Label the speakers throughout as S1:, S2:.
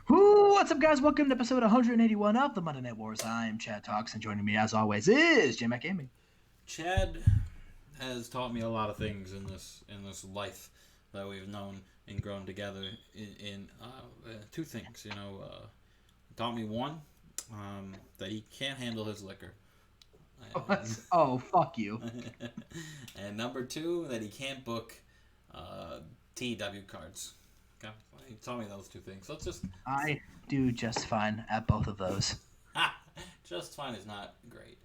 S1: What's up, guys? Welcome to episode 181 of the Monday Night Wars. I'm Chad Talks, and joining me, as always, is Jim Gaming.
S2: Chad has taught me a lot of things in this life that we've known and grown together. In two things, taught me one, that he can't handle his liquor,
S1: Oh, fuck you.
S2: and number two, that he can't book TW cards. Okay? He taught me those two things. So it's just
S1: I do just fine at both of those.
S2: just fine is not great.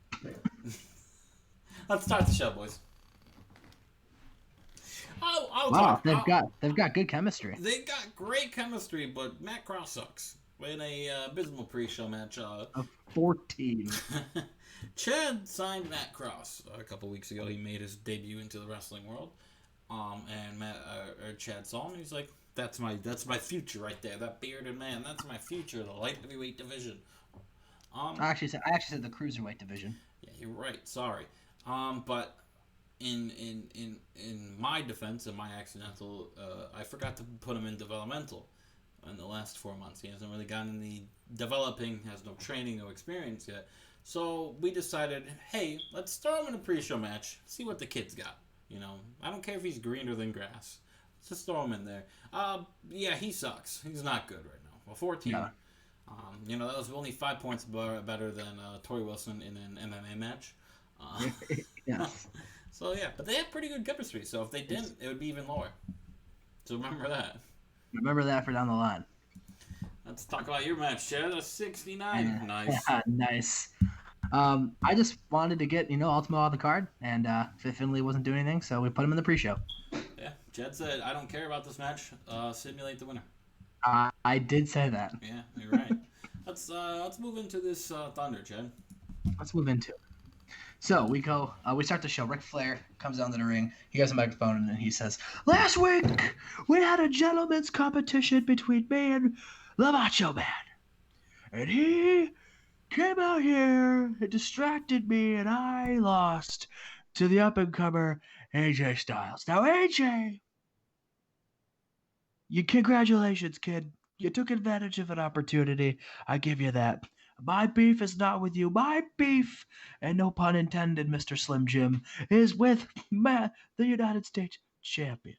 S2: Let's start the show, boys.
S1: They've got good chemistry.
S2: They got great chemistry, but Matt Cross sucks. In a abysmal pre-show match,
S1: A 14.
S2: Chad signed Matt Cross a couple weeks ago. He made his debut into the wrestling world, and Chad saw him. And he's like, "That's my future right there. That bearded man. That's my future. The light heavyweight division."
S1: I actually said the cruiserweight division.
S2: Yeah, you're right. Sorry, but in my defense, in my accidental, I forgot to put him in developmental in the last 4 months. He hasn't really gotten any developing, has no training, no experience yet. So we decided, hey, let's throw him in a pre-show match, see what the kid's got. I don't care if he's greener than grass. Let's just throw him in there. Yeah, he sucks. He's not good right now. Well, 14.
S1: Yeah.
S2: That was only 5 points better than Tori Wilson in an MMA match.
S1: Yeah.
S2: So yeah, but they had pretty good chemistry. So if they didn't, it would be even lower. So remember that.
S1: Remember that for down the line.
S2: Let's talk about your match, Chad. A 69. Nice.
S1: Yeah, nice. I just wanted to get Ultimo on the card, and Finley wasn't doing anything, so we put him in the pre-show.
S2: Yeah, Chad said, "I don't care about this match. Simulate the winner."
S1: I did say that.
S2: Yeah, you're right. Let's move into this Thunder, Chad.
S1: Let's move into it. So we go. We start the show. Ric Flair comes down to the ring. He has a microphone and he says, "Last week we had a gentleman's competition between me and the Macho Man, and he came out here and distracted me, and I lost to the up-and-comer AJ Styles. Now, AJ, congratulations, kid. You took advantage of an opportunity. I give you that. My beef is not with you. My beef, and no pun intended, Mr. Slim Jim, is with the United States champion."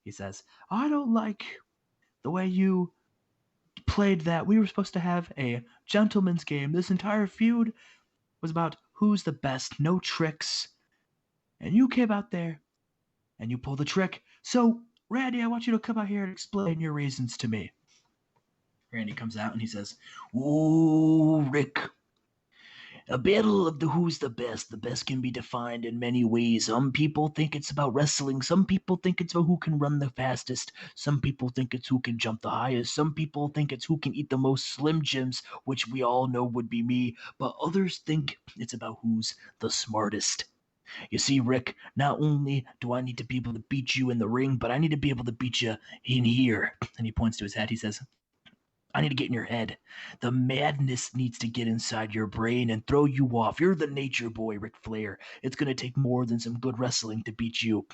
S1: He says, "I don't like the way you played that. We were supposed to have a gentleman's game. This entire feud was about who's the best, no tricks. And you came out there and you pulled the trick. So, Randy, I want you to come out here and explain your reasons to me." Randy comes out and he says, "Ooh, Rick, a battle of the who's the best. The best can be defined in many ways. Some people think it's about wrestling. Some people think it's about who can run the fastest. Some people think it's who can jump the highest. Some people think it's who can eat the most Slim Jims, which we all know would be me. But others think it's about who's the smartest. You see, Rick, not only do I need to be able to beat you in the ring, but I need to be able to beat you in here." And he points to his head. He says, "I need to get in your head. The madness needs to get inside your brain and throw you off. You're the nature boy, Ric Flair. It's going to take more than some good wrestling to beat you.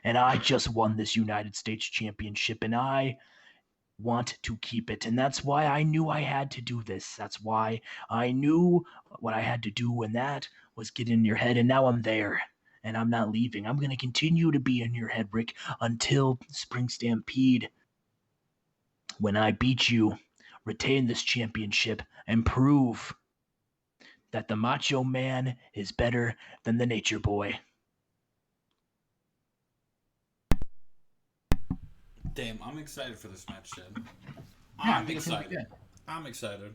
S1: And I just won this United States Championship, and I want to keep it. And that's why I knew I had to do this. That's why I knew what I had to do, and that was get in your head. And now I'm there, and I'm not leaving. I'm going to continue to be in your head, Rick, until Spring Stampede. When I beat you, retain this championship, and prove that the Macho Man is better than the Nature Boy."
S2: Damn, I'm excited for this match, Chad.
S1: Yeah,
S2: I'm excited. I'm excited.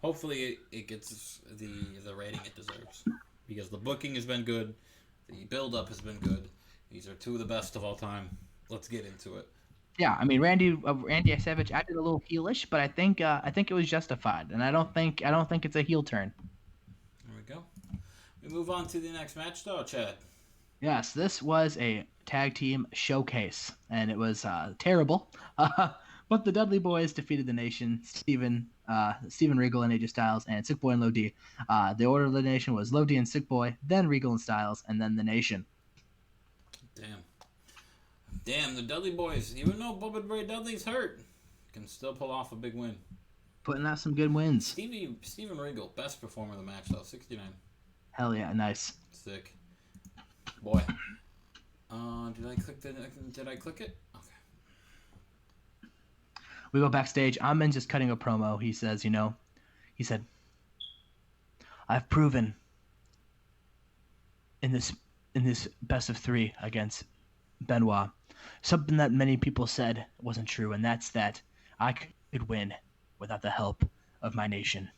S2: Hopefully, it gets the rating it deserves, because the booking has been good, the build-up has been good. These are two of the best of all time. Let's get into it.
S1: Yeah, I mean Randy Savage acted a little heelish, but I think it was justified, and I don't think it's a heel turn.
S2: There we go. We move on to the next match, though, Chad.
S1: Yes, this was a tag team showcase, and it was terrible. But the Dudley Boys defeated the Nation, Steven Regal and AJ Styles, and Sick Boy and Low D. The order of the Nation was Low D and Sick Boy, then Regal and Styles, and then the Nation.
S2: Damn, the Dudley Boys. Even though Bubba Ray Dudley's hurt, Can still pull off a big win.
S1: Putting out some good wins.
S2: Steven Regal, best performer of the match though, 69.
S1: Hell yeah, nice.
S2: Sick. Boy. Did I click it? Okay.
S1: We go backstage. Ahmed just cutting a promo. He says, he said, I've proven in this best of 3 against Benoit something that many people said wasn't true, and that's that I could win without the help of my nation.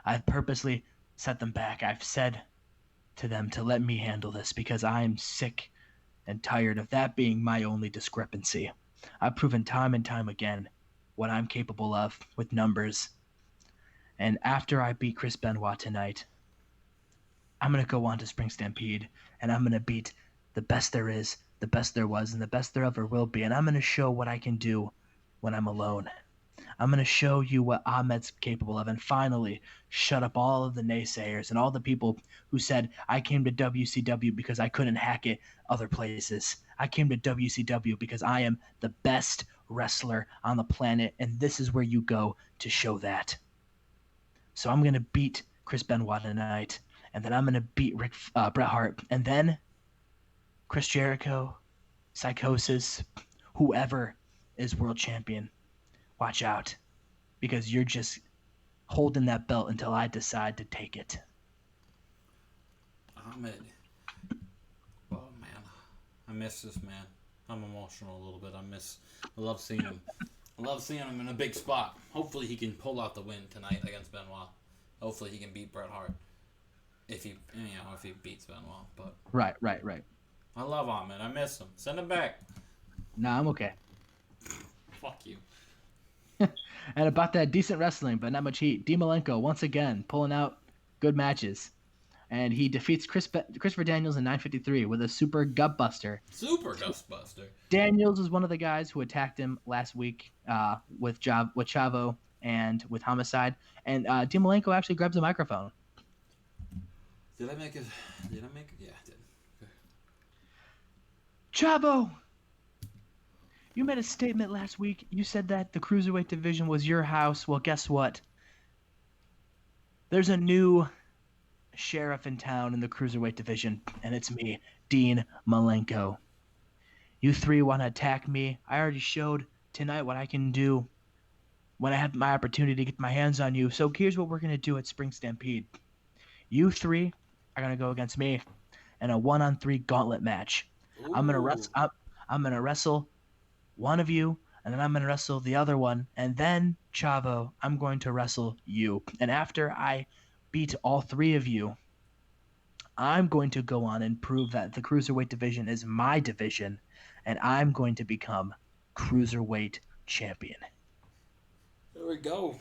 S1: I've purposely set them back. I've said to them to let me handle this because I'm sick and tired of that being my only discrepancy. I've proven time and time again what I'm capable of with numbers. And after I beat Chris Benoit tonight, I'm going to go on to Spring Stampede, and I'm going to beat the best there is, the best there was, and the best there ever will be. And I'm going to show what I can do when I'm alone. I'm going to show you what Ahmed's capable of, and finally shut up all of the naysayers and all the people who said I came to WCW because I couldn't hack it other places. I came to WCW because I am the best wrestler on the planet, and this is where you go to show that. So I'm going to beat Chris Benoit tonight, and then I'm going to beat Bret Hart, and then Chris Jericho, Psychosis, whoever is world champion. Watch out, because you're just holding that belt until I decide to take it.
S2: Ahmed. Oh, man. I miss this man. I'm emotional a little bit. I love seeing him. I love seeing him in a big spot. Hopefully he can pull out the win tonight against Benoit. Hopefully he can beat Bret Hart. If he beats Benoit. But
S1: Right.
S2: I love Ahmed. I miss him. Send him back.
S1: Nah, I'm okay.
S2: Fuck you.
S1: And about that, decent wrestling, but not much heat. Dean Malenko, once again, pulling out good matches. And he defeats Christopher Daniels in 9:53 with a super gutbuster.
S2: Super gutbuster.
S1: Daniels was one of the guys who attacked him last week with Chavo and with Homicide. And Dean Malenko actually grabs a microphone.
S2: Did I make it? Yeah, I did. Okay.
S1: Chavo! You made a statement last week. You said that the Cruiserweight division was your house. Well, guess what? There's a new sheriff in town in the Cruiserweight division, and it's me, Dean Malenko. You 3 want to attack me. I already showed tonight what I can do when I have my opportunity to get my hands on you. So here's what we're going to do at Spring Stampede. You 3 are going to go against me in a 1-on-3 gauntlet match.
S2: Ooh.
S1: I'm going to wrestle one of you, and then I'm going to wrestle the other one, and then, Chavo, I'm going to wrestle you. And after I beat all 3 of you, I'm going to go on and prove that the Cruiserweight division is my division, and I'm going to become Cruiserweight champion.
S2: There we go.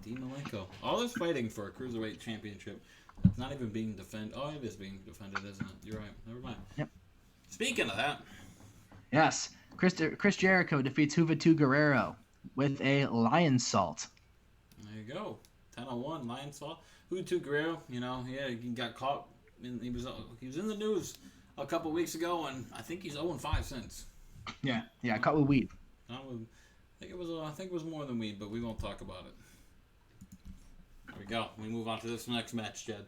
S2: Dean Malenko. All this fighting for a Cruiserweight championship. It's not even being defended. Oh, it is being defended, isn't it? You're right. Never mind.
S1: Yep.
S2: Speaking of that.
S1: Yes. Chris Jericho defeats Juventud Guerrero with a Lion Salt.
S2: There you go. 10-1, Lion Salt. Juventud Guerrero, he got caught. He was in the news a couple weeks ago, and I think he's 0-5 since.
S1: Yeah, caught with weed.
S2: I think it was more than weed, but we won't talk about it. There we go. We move on to this next match, Jed.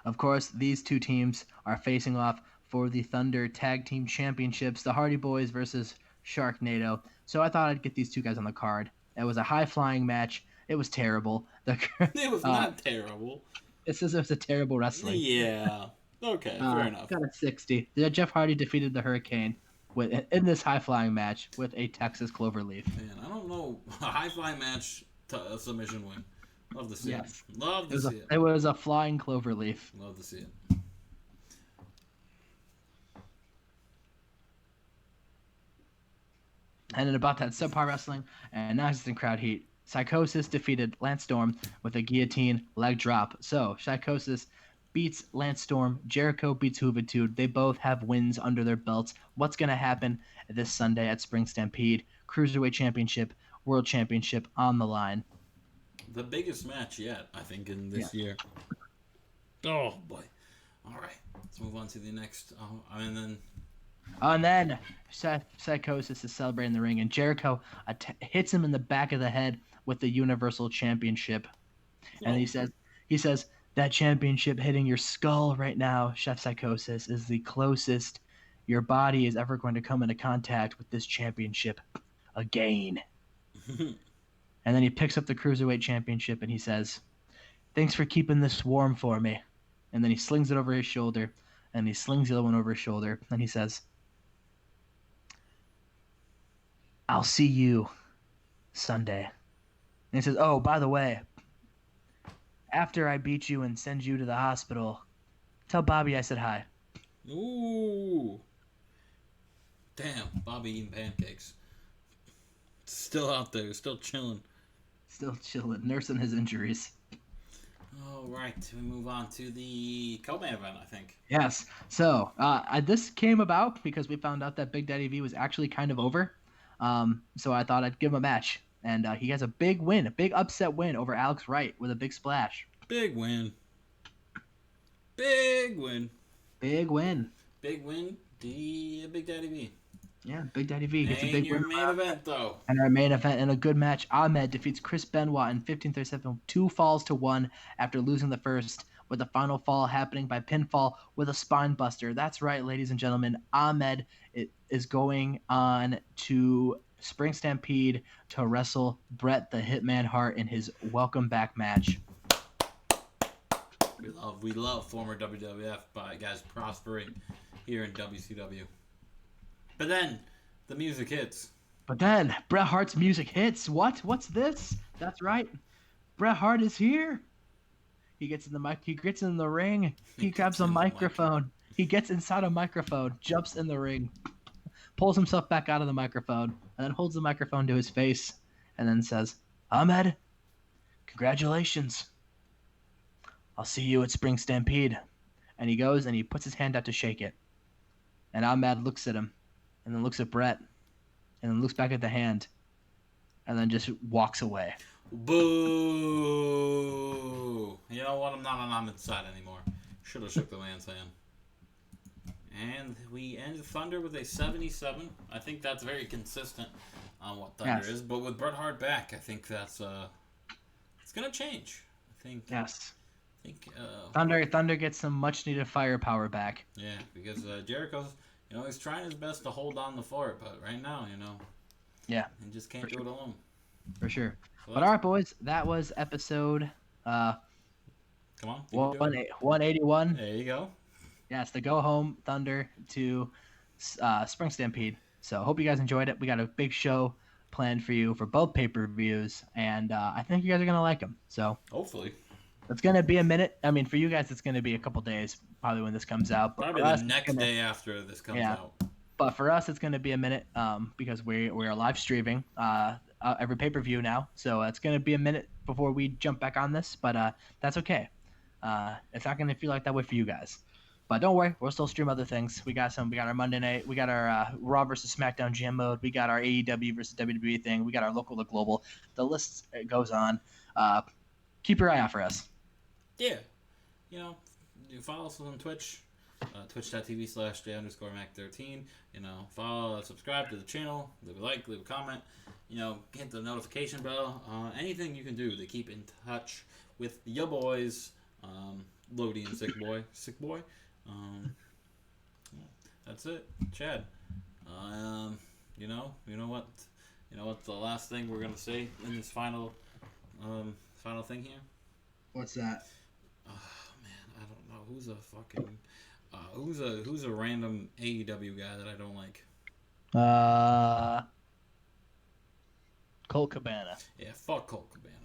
S1: Of course, these 2 teams are facing off for the Thunder Tag Team Championships, the Hardy Boys versus Sharknado. So I thought I'd get these 2 guys on the card. It was a high-flying match. It was terrible.
S2: It was not terrible.
S1: It was a terrible wrestling.
S2: Yeah. Okay, fair enough.
S1: Got a 60. Jeff Hardy defeated the Hurricane in this high-flying match with a Texas Cloverleaf.
S2: Man, I don't know. A high-flying match, a submission win. Love to see it. Love to see it.
S1: It was a flying Cloverleaf.
S2: Love to see it.
S1: And then about that subpar wrestling and non-existent crowd heat, Psychosis defeated Lance Storm with a guillotine leg drop. So Psychosis beats Lance Storm. Jericho beats Juventud. They both have wins under their belts. What's going to happen this Sunday at Spring Stampede? Cruiserweight Championship, World Championship on the line.
S2: The biggest match yet, I think, in this year. Oh, boy. All right. Let's move on to the next. And then
S1: And then Psychosis is celebrating the ring, and Jericho hits him in the back of the head with the Universal Championship. And
S2: Oh.
S1: he says, that championship hitting your skull right now, Chef Psychosis, is the closest your body is ever going to come into contact with this championship again. And then he picks up the Cruiserweight Championship and he says, thanks for keeping this warm for me. And then he slings it over his shoulder, and he slings the other one over his shoulder, and he says, I'll see you Sunday. And he says, oh, by the way, after I beat you and send you to the hospital, tell Bobby I said hi.
S2: Ooh. Damn, Bobby eating pancakes. Still out there, still chilling.
S1: Still chilling, nursing his injuries.
S2: All right, we move on to the co-main event, I think.
S1: Yes. So this came about because we found out that Big Daddy V was actually kind of over. So I thought I'd give him a match. And he has a big win, a big upset win over Alex Wright with a big splash.
S2: Big win. Big win.
S1: Big win.
S2: Big win. The Big Daddy V.
S1: Yeah, Big Daddy V gets a big
S2: your
S1: win.
S2: main event, though.
S1: And our main event in a good match, Ahmed defeats Chris Benoit in 15:37, 2 falls to 1 after losing the first, with the final fall happening by pinfall with a spine buster. That's right, ladies and gentlemen. Ahmed is going on to Spring Stampede to wrestle Bret the Hitman Hart in his welcome back match.
S2: We love former WWF guys prospering here in WCW. But then the music hits.
S1: But then Bret Hart's music hits. What's this? That's right. Bret Hart is here. He gets in the mic. He gets in the ring. He grabs a microphone. He gets inside a microphone, jumps in the ring, pulls himself back out of the microphone, and then holds the microphone to his face, and then says, Ahmed, congratulations. I'll see you at Spring Stampede. And he goes and he puts his hand out to shake it. And Ahmed looks at him, and then looks at Bret, and then looks back at the hand, and then just walks away.
S2: Boo! You know what? I'm not on Ahmed's side anymore. Should have shook the man's hand. And we end Thunder with a 77. I think that's very consistent on what Thunder is. But with Bret Hart back, I think that's it's gonna change. I think.
S1: Yes.
S2: I think
S1: Thunder gets some much needed firepower back.
S2: Yeah, because Jericho's, he's trying his best to hold on the fort, but right now,
S1: yeah,
S2: he just can't do it alone.
S1: For sure. So but all right, boys, that was episode.
S2: Come on.
S1: 181.
S2: There you go.
S1: Yes, the Go Home Thunder to Spring Stampede. So hope you guys enjoyed it. We got a big show planned for you for both pay-per-views, and I think you guys are gonna like them. So
S2: hopefully.
S1: It's going to be a minute. I mean, for you guys, it's going to be a couple days probably when this comes out.
S2: Probably the next day after this comes out.
S1: But for us, it's going to be a minute because we are live streaming every pay-per-view now. So it's going to be a minute before we jump back on this. But that's okay. It's not going to feel like that way for you guys. But don't worry, we'll still stream other things. We got our Monday night. We got our Raw versus SmackDown Jam mode. We got our AEW versus WWE thing. We got our local to global. The list goes on. Keep your eye out for us.
S2: Yeah. You follow us on Twitch, twitch.tv/J_Mac13. Follow, subscribe to the channel, leave a like, leave a comment, hit the notification bell. Anything you can do to keep in touch with your boys, Lodi and Sick Boy. That's it, Chad. You know what the last thing we're gonna say in this final thing here?
S1: What's that?
S2: Oh man, I don't know. Who's a fucking who's a random AEW guy that I don't like?
S1: Colt Cabana.
S2: Yeah, fuck Colt Cabana.